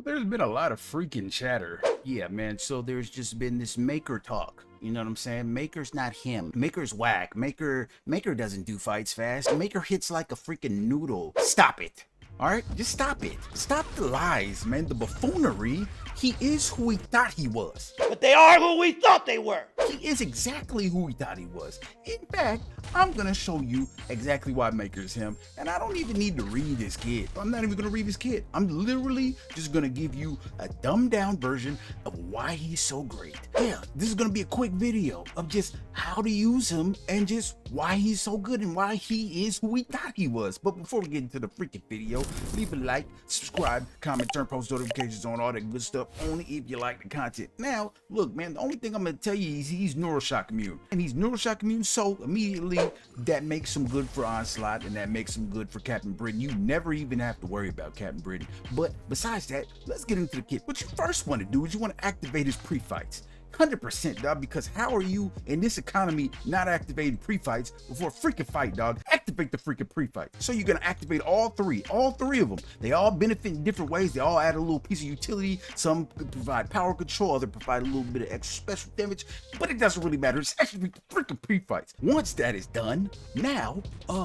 There's been a lot of freaking chatter. Yeah, man. So there's just been this Maker talk. You know what I'm saying? Maker's not him. Maker's whack. Maker doesn't do fights fast. Maker hits like a freaking noodle. Stop it. All right, just stop it. Stop the lies, man. The buffoonery. He is who he thought he was. But they are who we thought they were. He is exactly who he thought he was. In fact, I'm gonna show you exactly why Maker's him, and I don't even need to read his kit. I'm not even gonna read his kit. I'm literally just gonna give you a dumbed down version of why he's so great. Yeah, this is gonna be a quick video of just how to use him and just why he's so good and why he is who we thought he was. But before we get into the freaking video, leave a like, subscribe, comment, turn post notifications on, all that good stuff, only if you like the content. Now, look, man, the only thing I'm gonna tell you is he's neuroshock immune. And he's neuroshock immune, so immediately that makes him good for Onslaught and that makes him good for Captain Britain. You never even have to worry about Captain Britain. But besides that, let's get into the kit. What you first want to do is you want to activate his pre-fights. 100%, dog, because how are you in this economy not activating pre-fights before a freaking fight, dog? Activate the freaking pre-fight. So you're gonna activate all three of them. They all benefit in different ways. They all add a little piece of utility. Some provide power control, others provide a little bit of extra special damage, but it doesn't really matter. It's actually the freaking pre-fights. Once that is done, now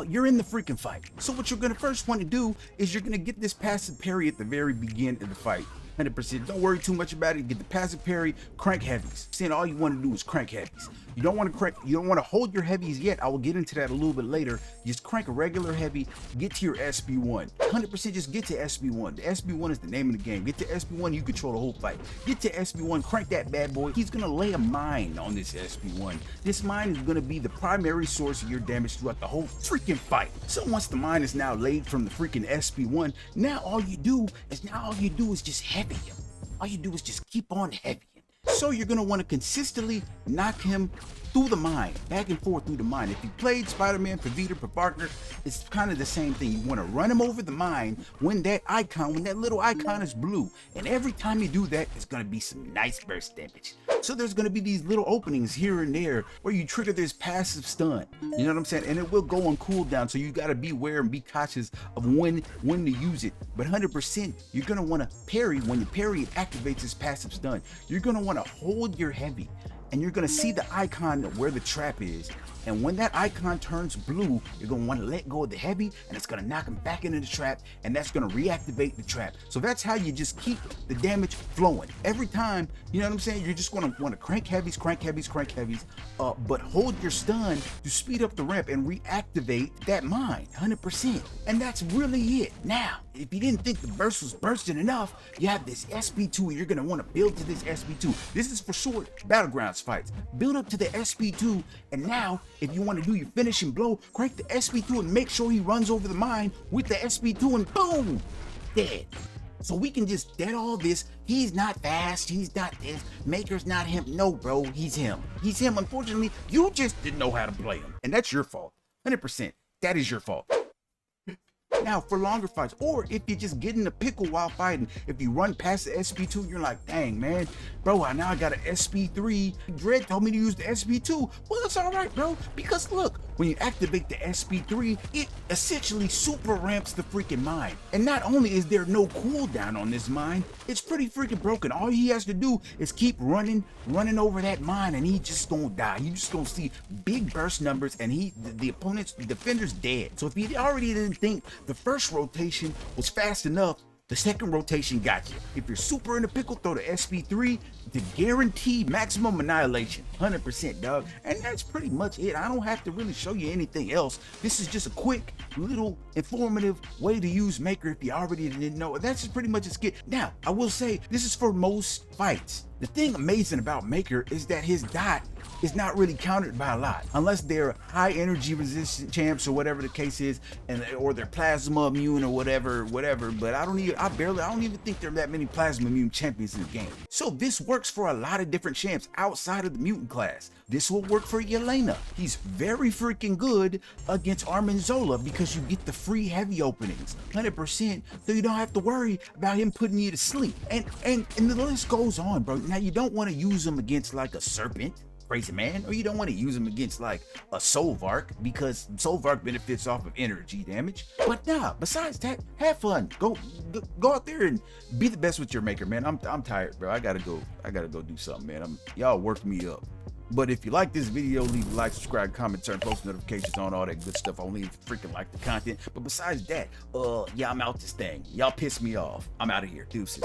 you're in the freaking fight. So what you're gonna first want to do is you're gonna get this passive parry at the very beginning of the fight. 100%. Don't worry too much about it. Get the passive parry, crank heavies. Saying all you want to do is crank heavies. You don't want to hold your heavies yet. I will get into that a little bit later. Just crank a regular heavy, get to your SP1. 100% just get to SP1. The SP1 is the name of the game. Get to SP1, you control the whole fight. Get to SP1, crank that bad boy. He's gonna lay a mine on this SP1. This mine is gonna be the primary source of your damage throughout the whole freaking fight. So once the mine is now laid from the freaking SP1, now all you do is just heavy him. All you do is just keep on heavying. So you're gonna want to consistently knock him through the mine, back and forth through the mine. If you played Spider-Man, Pavita, Parker, it's kind of the same thing. You want to run him over the mine when that little icon is blue. And every time you do that, it's gonna be some nice burst damage. So there's gonna be these little openings here and there where you trigger this passive stun. You know what I'm saying? And it will go on cooldown, so you gotta be aware and be cautious of when to use it. But 100%, you're gonna want to parry. When you parry, it activates this passive stun. You're gonna want to hold your heavy, and you're gonna see the icon where the trap is. And when that icon turns blue, you're gonna want to let go of the heavy, and it's gonna knock him back into the trap, and that's gonna reactivate the trap. So that's how you just keep the damage flowing every time. You know what I'm saying? You're just gonna want to crank heavies, but hold your stun to speed up the ramp and reactivate that mine. 100%, and that's really it. Now, if you didn't think the burst was bursting enough, you have this SP2. You're gonna want to build to this SP2. This is for short battlegrounds fights. Build up to the SP2, and now if you want to do your finishing blow, crank the SP2 and make sure he runs over the mine with the SP2, and boom, dead. So we can just dead all this. He's not fast, he's not this, Maker's not him. No, bro, he's him. He's him. Unfortunately, you just didn't know how to play him, and that's your fault. 100%, that is your fault. Now, for longer fights, or if you just get in a pickle while fighting, if you run past the SP2, you're like, dang, man, bro, now I got an SP3. Dread told me to use the SP2. Well, it's all right, bro, because look, when you activate the SP3, it essentially super ramps the freaking mine. And not only is there no cooldown on this mine, it's pretty freaking broken. All he has to do is keep running over that mine, and he just gonna die. You just gonna see big burst numbers, and the opponent's defender's dead. So if you already didn't think the first rotation was fast enough, the second rotation got you. If you're super in the pickle, throw the SP3 to guarantee maximum annihilation. 100%, dog. And that's pretty much it. I don't have to really show you anything else. This is just a quick, little, informative way to use Maker if you already didn't know. That's just pretty much a skit. Now, I will say, this is for most fights. The thing amazing about Maker is that his dot is not really countered by a lot, unless they're high energy resistant champs or whatever the case is, or they're plasma immune or whatever. But I don't even think there are that many plasma immune champions in the game. So this works for a lot of different champs outside of the mutant class. This will work for Yelena. He's very freaking good against Armanzola because you get the free heavy openings, 100%, so you don't have to worry about him putting you to sleep. And the list goes on, bro. Now you don't want to use him against like a Serpent. crazy man, or you don't want to use them against like a Solvark because Solvark benefits off of energy damage. But nah, besides that, have fun. Go out there and be the best with your maker, man. I'm tired, bro. I gotta go do something, man. Y'all worked me up. But if you like this video, leave a like, subscribe, comment, turn post notifications on, all that good stuff. Only if you freaking like the content. But besides that, yeah, I'm out this thing. Y'all piss me off. I'm out of here. Deuces.